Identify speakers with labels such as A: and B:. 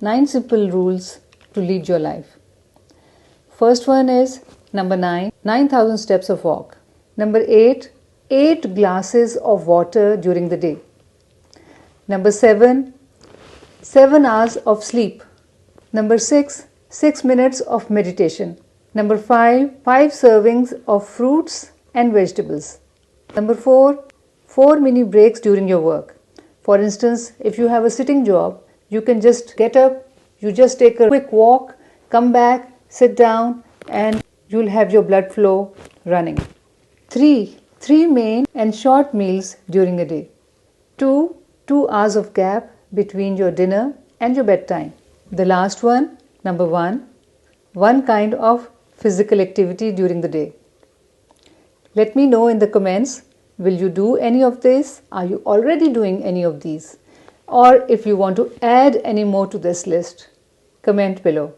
A: 9 simple rules to lead your life. First one is number 9, 9,000 steps of walk. Number 8, 8 glasses of water during the day. Number 7, 7 hours of sleep. Number 6, 6 minutes of meditation. Number 5, 5 servings of fruits and vegetables. Number 4, 4 mini breaks during your work. For instance, if you have a sitting job, you can just get up, you just take a quick walk, come back, sit down, and you'll have your blood flow running. 3 main and short meals during a day. 2 hours of gap between your dinner and your bedtime. The last one, number 1 kind of physical activity during the day. Let me know in the comments, will you do any of this? Are you already doing any of these? Or if you want to add any more to this list, comment below.